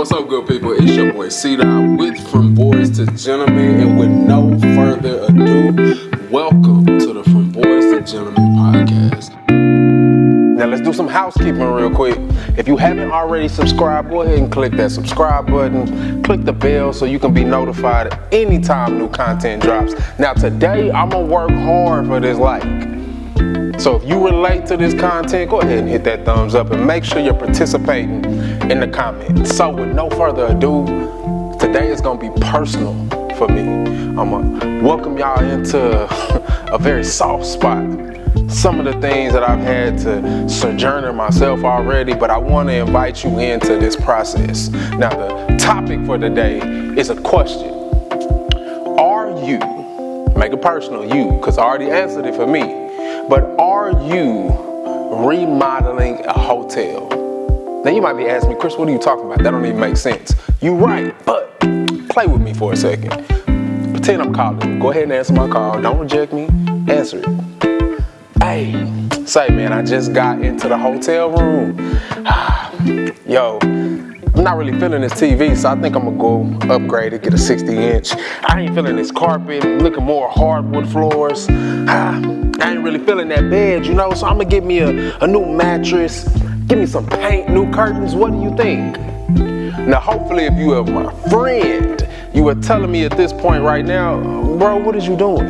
What's up, good people? It's your boy C-Dot with From Boys to Gentlemen, and with no further ado, welcome to the From Boys to Gentlemen podcast. Now let's do some housekeeping real quick. If you haven't already subscribed, go ahead and click that subscribe button. Click the bell so you can be notified anytime new content drops. Now today, I'm gonna work hard for this like. So if you relate to this content, go ahead and hit that thumbs up and make sure you're participating in the comments. So with no further ado, today is gonna be personal for me. I'm gonna welcome y'all into a very soft spot. Some of the things that I've had to sojourner myself already, but I wanna invite you into this process. Now the topic for today is a question. Are you, make it personal, you, because I already answered it for me, but are you remodeling a hotel? Now you might be asking me, Chris, what are you talking about? That don't even make sense. You right, but play with me for a second. Pretend I'm calling you. Go ahead and answer my call. Don't reject me. Answer it. Hey, say man, I just got into the hotel room. Yo, I'm not really feeling this TV, so I think I'm gonna go upgrade it, get a 60-inch. I ain't feeling this carpet, looking more hardwood floors. I ain't really feeling that bed, you know, so I'm gonna get me a new mattress, give me some paint, new curtains. What do you think? Now, hopefully, if you are my friend, you are telling me at this point right now, bro, what is you doing?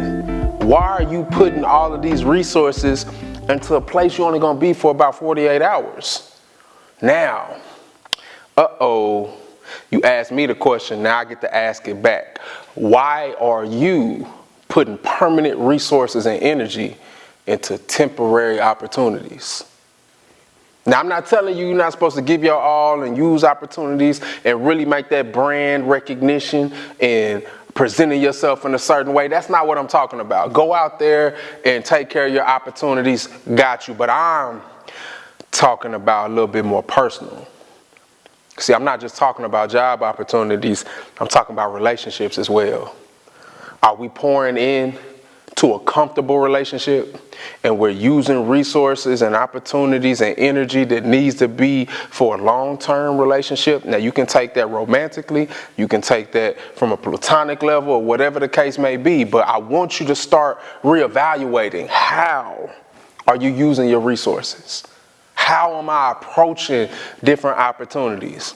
Why are you putting all of these resources into a place you're only gonna be for about 48 hours? Now, you asked me the question, now I get to ask it back. Why are you putting permanent resources and energy into temporary opportunities? Now, I'm not telling you you're not supposed to give your all and use opportunities and really make that brand recognition and presenting yourself in a certain way. That's not what I'm talking about. Go out there and take care of your opportunities, got you. But I'm talking about a little bit more personal. See, I'm not just talking about job opportunities, I'm talking about relationships as well. Are we pouring in to a comfortable relationship and we're using resources and opportunities and energy that needs to be for a long-term relationship? Now, you can take that romantically, you can take that from a platonic level or whatever the case may be, but I want you to start reevaluating how are you using your resources? How am I approaching different opportunities?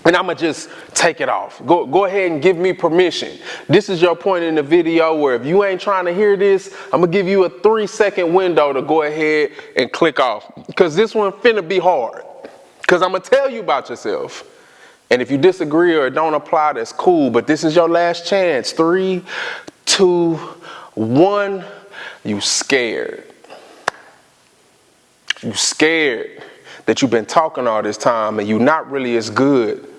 And I'm going to just take it off. Go ahead and give me permission. This is your point in the video where if you ain't trying to hear this, I'm going to give you a 3-second window to go ahead and click off. Because this one finna be hard. Because I'm going to tell you about yourself. And if you disagree or don't apply, that's cool. But this is your last chance. 3, 2, 1. You scared. You scared that you've been talking all this time and you're not really as good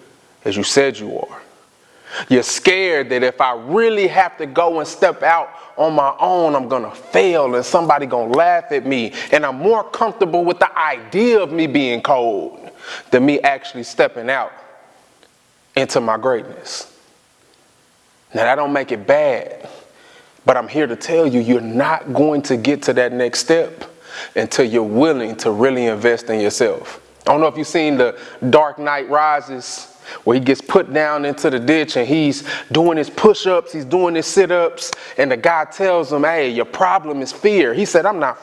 as you said you are. You're scared that if I really have to go and step out on my own, I'm gonna fail and somebody gonna laugh at me. And I'm more comfortable with the idea of me being cold than me actually stepping out into my greatness. Now that don't make it bad, but I'm here to tell you, you're not going to get to that next step until you're willing to really invest in yourself. I don't know if you've seen The Dark Knight Rises, where he gets put down into the ditch and he's doing his push-ups, he's doing his sit-ups, and the guy tells him, hey, your problem is fear. He said, I'm not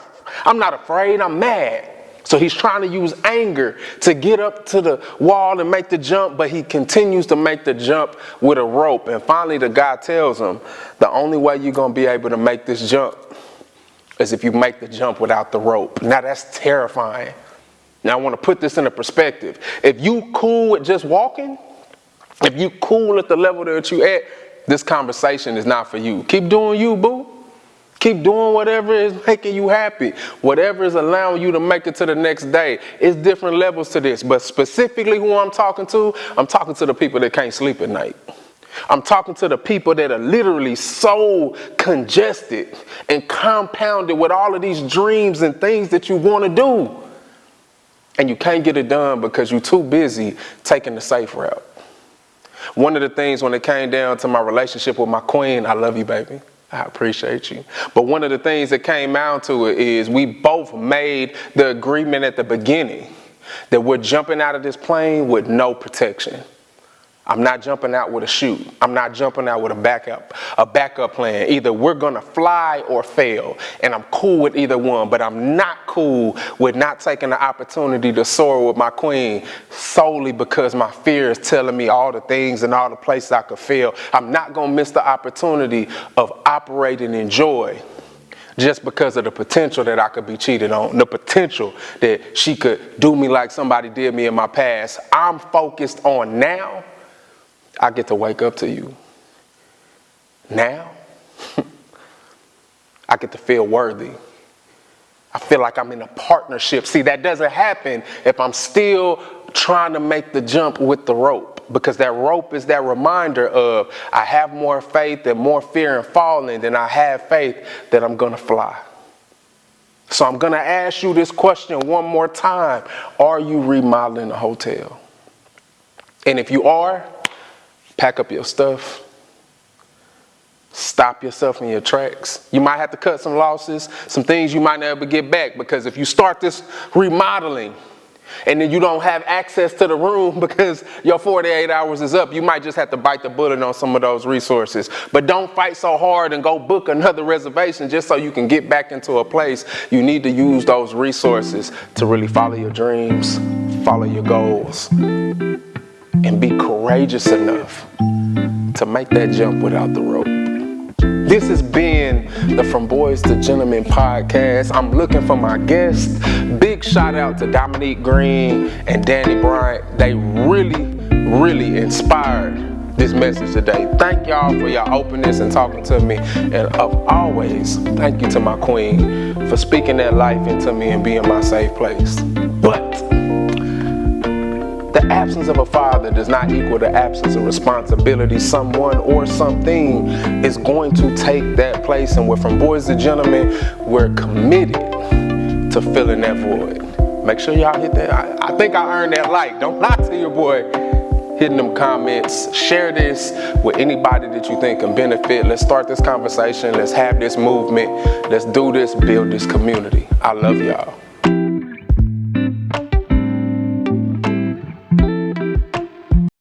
afraid, I'm mad. So he's trying to use anger to get up to the wall and make the jump, but he continues to make the jump with a rope. And finally the guy tells him, the only way you're gonna be able to make this jump is if you make the jump without the rope. Now that's terrifying. Now I want to put this in a perspective. If you cool with just walking, if you cool at the level that you at, this conversation is not for you. Keep doing you, boo. Keep doing whatever is making you happy. Whatever is allowing you to make it to the next day. It's different levels to this, but specifically who I'm talking to the people that can't sleep at night. I'm talking to the people that are literally so congested and compounded with all of these dreams and things that you want to do. And you can't get it done because you're too busy taking the safe route. One of the things when it came down to my relationship with my queen, I love you, baby. I appreciate you. But one of the things that came down to it is we both made the agreement at the beginning that we're jumping out of this plane with no protection. I'm not jumping out with a chute. I'm not jumping out with a backup plan. Either we're gonna fly or fail, and I'm cool with either one, but I'm not cool with not taking the opportunity to soar with my queen solely because my fear is telling me all the things and all the places I could fail. I'm not gonna miss the opportunity of operating in joy just because of the potential that I could be cheated on, the potential that she could do me like somebody did me in my past. I'm focused on now. I get to wake up to you. Now, I get to feel worthy. I feel like I'm in a partnership. See, that doesn't happen if I'm still trying to make the jump with the rope, because that rope is that reminder of I have more faith and more fear in falling than I have faith that I'm going to fly. So I'm going to ask you this question one more time. Are you remodeling a hotel? And if you are, pack up your stuff. Stop yourself in your tracks. You might have to cut some losses, some things you might never get back, because if you start this remodeling and then you don't have access to the room because your 48 hours is up, you might just have to bite the bullet on some of those resources. But don't fight so hard and go book another reservation just so you can get back into a place. You need to use those resources to really follow your dreams, follow your goals, and be courageous enough to make that jump without the rope. This has been the From Boys to Gentlemen podcast. I'm looking for my guests. Big shout out to Dominique Green and Danny Bryant. They really inspired this message today. Thank y'all for your openness and talking to me. And always, thank you to my queen for speaking that life into me and being my safe place. But the absence of a father does not equal the absence of responsibility. Someone or something is going to take that place, and we're From Boys to Gentlemen. We're committed to filling that void. Make sure y'all hit that. I think I earned that like. Don't lie to your boy. Hitting them comments. Share this with anybody that you think can benefit. Let's start this conversation. Let's have this movement. Let's do this, build this community. I love y'all.